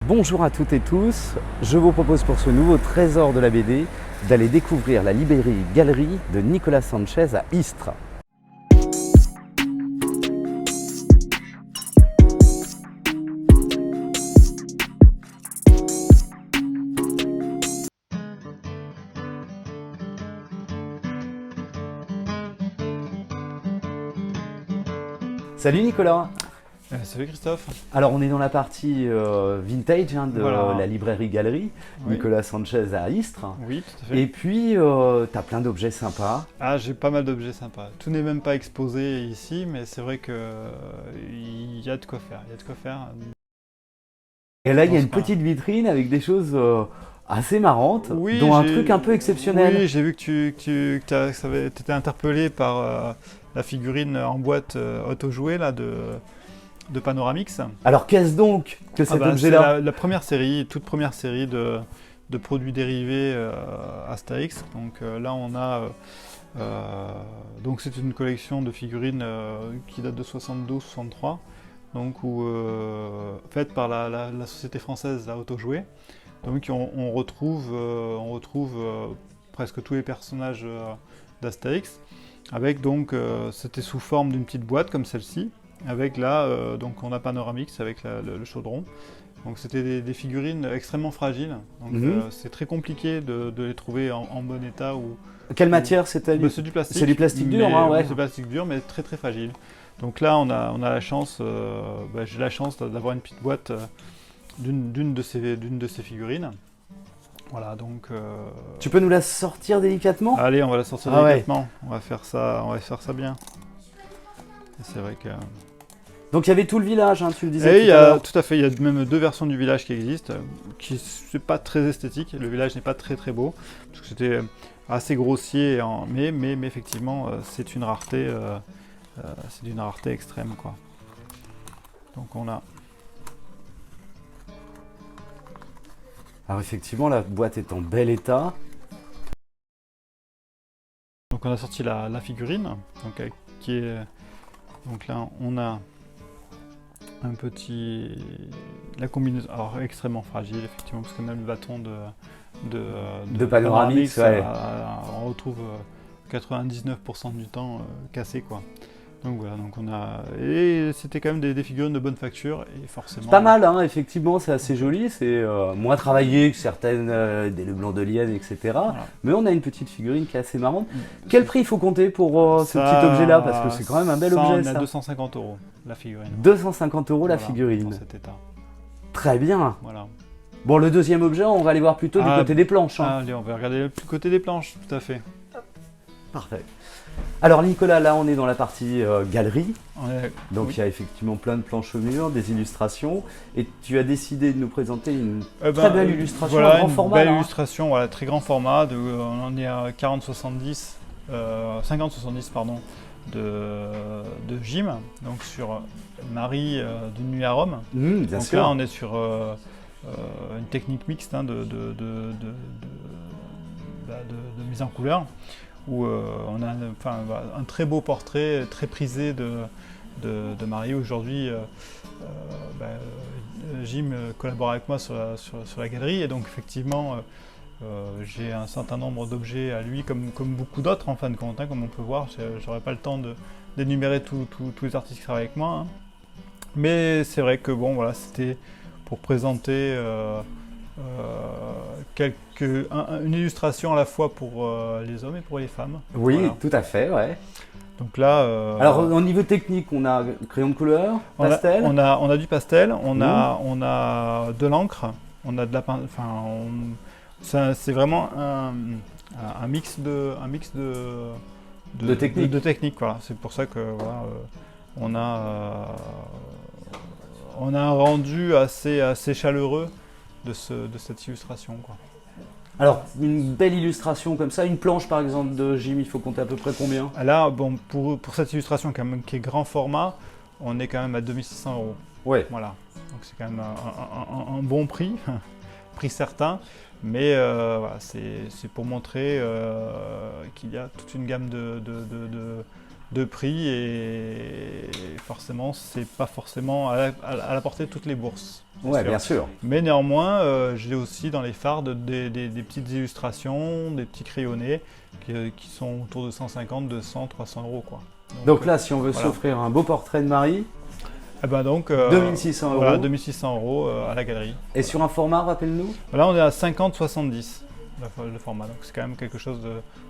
Bonjour à toutes et tous, je vous propose pour ce nouveau trésor de la BD d'aller découvrir la librairie Galerie de Nicolas Sanchez à Istres. Salut Nicolas. Salut Christophe. Alors on est dans la partie vintage de la librairie Galerie, Oui. Nicolas Sanchez à Istres. Oui, tout à fait. Et puis tu as plein d'objets sympas. Ah, j'ai pas mal d'objets sympas. Tout n'est même pas exposé ici, mais c'est vrai que il y a de quoi faire. Il y a de quoi faire. Et là il y a une petite vitrine avec des choses assez marrantes, Oui, dont un truc un peu exceptionnel. Oui, j'ai vu que tu étais interpellé par la figurine en boîte auto-jouée là, de Panoramix. Alors qu'est-ce donc que cet C'est objet-là? la première série, toute première série de produits dérivés Astérix. Donc là on a donc c'est une collection de figurines qui date de 72-63, donc faite par la société française la Auto-Jouet. Donc on retrouve presque tous les personnages d'Astérix, avec donc c'était sous forme d'une petite boîte comme celle-ci, avec là donc on a Panoramix avec le chaudron. Donc c'était des figurines extrêmement fragiles, donc c'est très compliqué de les trouver en bon état. Quelle matière c'était? C'est du plastique. C'est du plastique dur, hein, ouais. C'est du plastique dur, mais très très fragile. Donc là on a la chance, j'ai la chance d'avoir une petite boîte d'une de ces figurines. Voilà, donc. Tu peux nous la sortir délicatement? Allez, on va la sortir délicatement. Ouais. On va faire ça bien. Et c'est vrai que. Donc il y avait tout le village, hein, tu le disais tout à l'heure. Tout à fait, il y a même deux versions du village qui existent, qui c'est pas très esthétique. Le village n'est pas très très beau, parce que c'était assez grossier, mais effectivement c'est une rareté, c'est d'une rareté extrême, quoi. Donc on a. Alors effectivement, la boîte est en bel état. Donc on a sorti la figurine, donc, qui est. Donc là on a un petit. La combinaison. Alors extrêmement fragile, effectivement, parce que même le bâton de Panoramix, ouais. On retrouve 99% du temps cassé, quoi. Donc voilà, donc on a. Et c'était quand même des figurines de bonne facture, et forcément. C'est pas mal, hein, effectivement, c'est assez joli, c'est moins travaillé que certaines des Le Blanc de Lienne, etc. Voilà. Mais on a une petite figurine qui est assez marrante. Quel prix il faut compter pour ce petit objet-là? Parce que c'est quand même un bel objet. On a 250 € la figurine. 250 € voilà, la figurine. Dans cet état. Très bien. Voilà. Bon, le deuxième objet, on va aller voir plutôt du côté des planches. Hein. Allez, on va regarder le côté des planches, tout à fait. Parfait. Alors Nicolas, là on est dans la partie galerie, donc il y a effectivement plein de planches au mur, des illustrations, et tu as décidé de nous présenter une très belle illustration, voilà, grand format. Belle illustration, voilà, très grand format, on en est à 50-70 pardon, de Jim, donc sur Marie d'une nuit à Rome. Bien donc sûr. Là on est sur une technique mixte, hein, de mise en couleur, où on a un très beau portrait, très prisé de Marie. Aujourd'hui, Jim collabore avec moi sur la galerie, et donc effectivement, j'ai un certain nombre d'objets à lui, comme beaucoup d'autres en fin de compte, hein, comme on peut voir. J'aurais pas le temps d'énumérer tous les artistes qui travaillent avec moi, hein. Mais c'est vrai que bon, voilà, c'était pour présenter une illustration à la fois pour les hommes et pour les femmes. Oui, voilà. Tout à fait, ouais. Donc là, alors au niveau technique, on a crayon de couleur, pastel. On a du pastel, on a de l'encre, on a de la peinture. Enfin, c'est vraiment un mix de technique. De technique, voilà. C'est pour ça que voilà, on a un rendu assez chaleureux de cette illustration, quoi. Alors, une belle illustration comme ça, une planche par exemple de Jim, il faut compter à peu près combien? Là, bon, pour cette illustration qui est grand format, on est quand même à 2600 €. Ouais. Voilà. Donc c'est quand même un bon prix, prix certain, mais voilà, c'est pour montrer qu'il y a toute une gamme de prix et forcément, c'est pas forcément à la portée de toutes les bourses. Ouais, bien sûr. Mais néanmoins, j'ai aussi dans les fards des petites illustrations, des petits crayonnés qui sont autour de 150, 200, 300 euros, quoi. Donc là, si on veut s'offrir un beau portrait de Marie, 2600 euros. Voilà, 2600 euros à la galerie. Et sur un format, rappelle-nous? Là, on est à 50-70 le format, donc c'est quand même quelque chose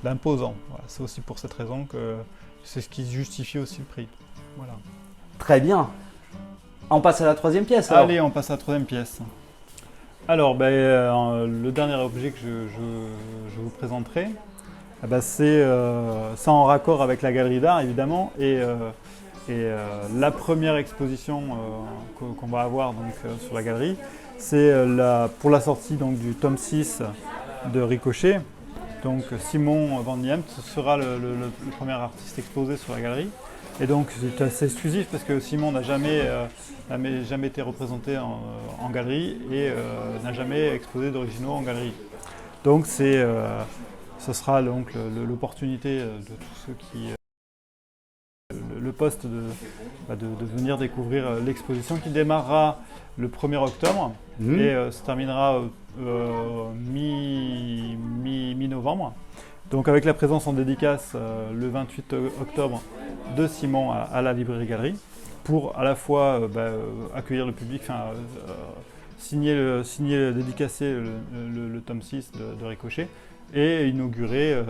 d'imposant. Voilà, c'est aussi pour cette raison que c'est ce qui justifie aussi le prix. Voilà. Très bien. On passe à la troisième pièce alors. Allez, on passe à la troisième pièce. Alors, le dernier objet que je vous présenterai, c'est en raccord avec la galerie d'art évidemment et la première exposition qu'on va avoir donc, sur la galerie, c'est pour la sortie donc, du tome 6 de Ricochet. Donc Simon Van Diemt sera le premier artiste exposé sur la galerie. Et donc c'est assez exclusif parce que Simon n'a jamais été représenté en galerie et n'a jamais exposé d'originaux en galerie. Donc ce sera donc l'opportunité de tous ceux qui le poste de venir découvrir l'exposition qui démarrera le 1er octobre et se terminera mi-novembre. Donc avec la présence en dédicace le 28 octobre de Simon à la librairie galerie pour à la fois accueillir le public, dédicacer le tome 6 de Ricochet et inaugurer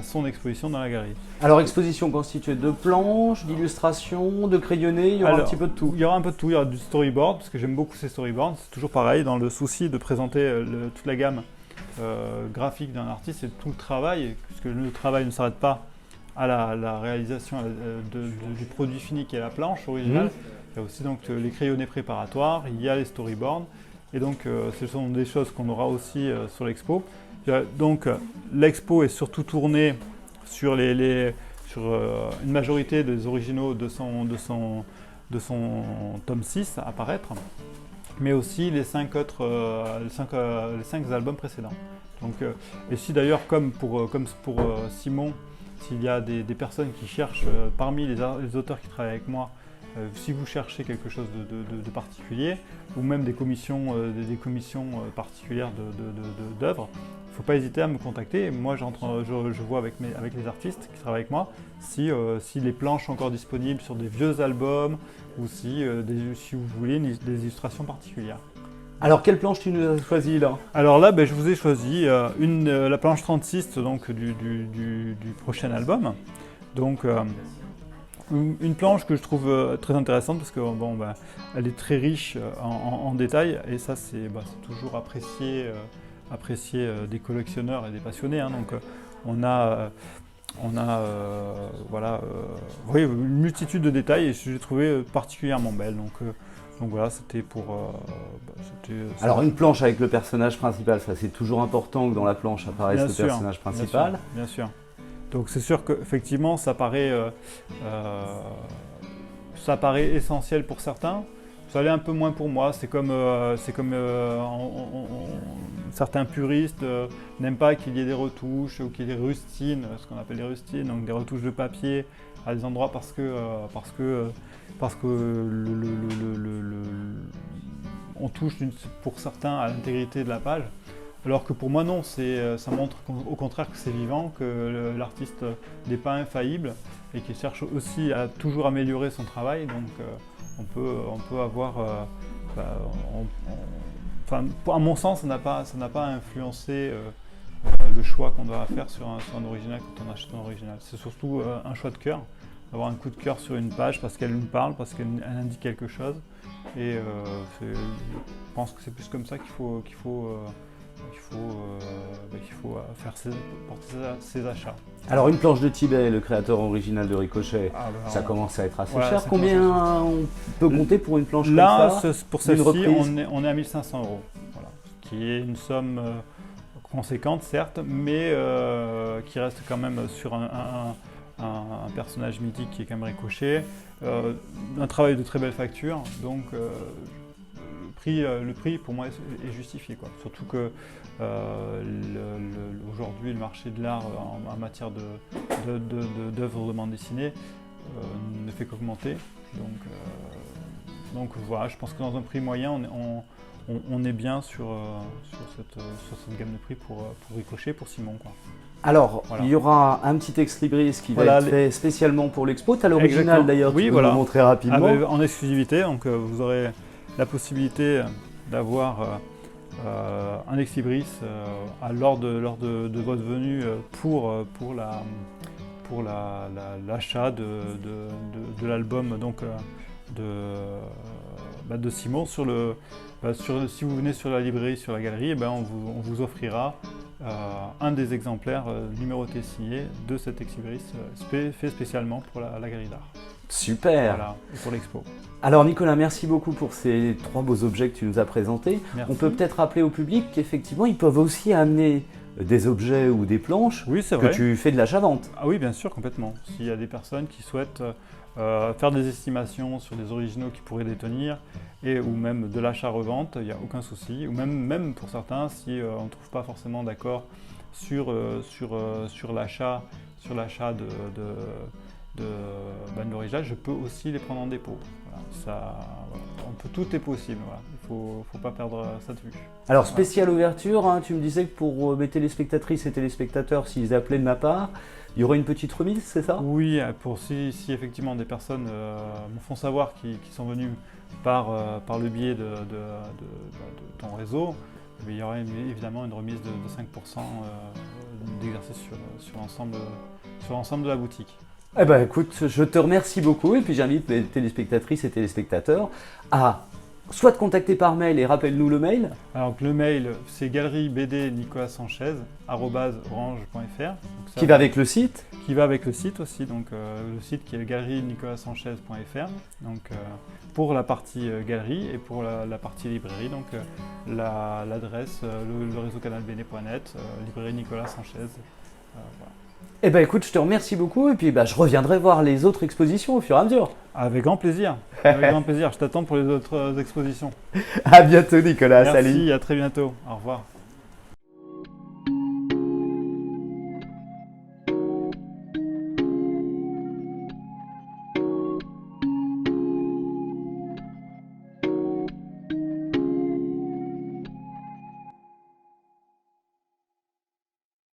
son exposition dans la galerie. Alors exposition constituée de planches, d'illustrations, de crayonnés, il y aura un petit peu de tout. Il y aura un peu de tout, il y aura du storyboard parce que j'aime beaucoup ces storyboards, c'est toujours pareil dans le souci de présenter toute la gamme graphique d'un artiste et tout le travail, puisque le travail ne s'arrête pas à la réalisation du produit fini qui est la planche originale. Il y a aussi donc les crayonnés préparatoires, il y a les storyboards et donc ce sont des choses qu'on aura aussi sur l'expo. Donc l'expo est surtout tournée sur une majorité des originaux de son tome 6 à apparaître, mais aussi les 5 albums précédents. Donc, et si d'ailleurs, comme pour Simon, s'il y a des personnes qui cherchent parmi les auteurs qui travaillent avec moi, si vous cherchez quelque chose de particulier, ou même des commissions particulières d'œuvres, il ne faut pas hésiter à me contacter. Moi, je vois avec les artistes qui travaillent avec moi si les planches sont encore disponibles sur des vieux albums ou si vous voulez des illustrations particulières. Alors, quelle planche tu nous as choisi là? Alors là, je vous ai choisi la planche 36 donc, du prochain album. Donc, une planche que je trouve très intéressante parce que elle est très riche en détails et ça c'est toujours apprécié des collectionneurs et des passionnés. Donc on a une multitude de détails et je l'ai trouvé particulièrement belle. Donc voilà, c'était pour. Alors une planche avec le personnage principal, ça c'est toujours important que dans la planche apparaisse le personnage principal. Bien sûr. Donc c'est sûr qu'effectivement ça paraît essentiel pour certains. Ça l'est un peu moins pour moi. C'est comme certains puristes n'aiment pas qu'il y ait des retouches ou qu'il y ait des rustines, ce qu'on appelle des rustines, donc des retouches de papier à des endroits parce que on touche pour certains à l'intégrité de la page. Alors que pour moi non, ça montre au contraire que c'est vivant, que l'artiste n'est pas infaillible et qu'il cherche aussi à toujours améliorer son travail. Donc on peut avoir, à mon sens, ça n'a pas influencé le choix qu'on doit faire sur un original quand on achète un original. C'est surtout un choix de cœur, avoir un coup de cœur sur une page parce qu'elle nous parle, parce qu'elle indique quelque chose. Et je pense que c'est plus comme ça qu'il faut porter ses achats. Alors une planche de Tibet, le créateur original de Ricochet, ça commence à être assez cher. Combien on peut compter pour une planche comme ça? Là, pour celle-ci, on est à 1500 €, voilà, qui est une somme conséquente certes, mais qui reste quand même sur un personnage mythique qui est quand même Ricochet, un travail de très belle facture, donc le le prix pour moi est justifié, quoi. Surtout que aujourd'hui le marché de l'art en matière d'œuvres de bande dessinée ne fait qu'augmenter. Donc voilà, je pense que dans un prix moyen, on est bien sur cette gamme de prix pour Ricochet, pour Simon, quoi. Alors, Voilà. il y aura un petit ex-libris qui va Voilà, être fait spécialement pour l'expo. Tu as l'original d'ailleurs, oui, tu peux voilà. nous montrer rapidement. En exclusivité, donc vous aurez la possibilité d'avoir un ex-libris lors de votre venue pour l'achat de l'album donc de Simon si vous venez sur la librairie, sur la galerie, on vous offrira un des exemplaires numérotés signés de cet ex-libris fait spécialement pour la galerie d'art. Super. Voilà, et pour l'expo. Alors Nicolas, merci beaucoup pour ces 3 beaux objets que tu nous as présentés. Merci. On peut peut-être rappeler au public qu'effectivement ils peuvent aussi amener des objets ou des planches Oui, c'est que vrai. tu fais de l'achat-vente. Ah oui, bien sûr, complètement. S'il y a des personnes qui souhaitent faire des estimations sur des originaux qui pourraient les tenir, ou même de l'achat-revente, il n'y a aucun souci. Ou même pour certains, si on ne trouve pas forcément d'accord sur l'achat de l'original, je peux aussi les prendre en dépôt. Voilà, tout est possible. Voilà. Il ne faut pas perdre ça de vue. Alors spéciale ouverture, hein, tu me disais que pour mes téléspectatrices et téléspectateurs, s'ils appelaient de ma part, il y aurait une petite remise, c'est ça? Oui, pour si effectivement des personnes me font savoir qui sont venues par le biais de ton réseau, il y aura évidemment une remise de 5% d'exercice sur l'ensemble de la boutique. Eh ben écoute, je te remercie beaucoup et puis j'invite les téléspectatrices et téléspectateurs à soit te contacter par mail et rappelle-nous le mail. Alors le mail, c'est galeriebdnicolassanchez@orange.fr. Qui va avec le site. Qui va avec le site aussi, donc le site qui est galeriebdnicolassanchez.fr. Donc pour la partie galerie et pour la partie librairie, donc l'adresse, le réseau canalbene.net, librairie Nicolas Sanchez. Voilà. Eh ben écoute, je te remercie beaucoup et puis je reviendrai voir les autres expositions au fur et à mesure. Avec grand plaisir. Avec grand plaisir. Je t'attends pour les autres expositions. À bientôt Nicolas, Merci, salut. à très bientôt. Au revoir.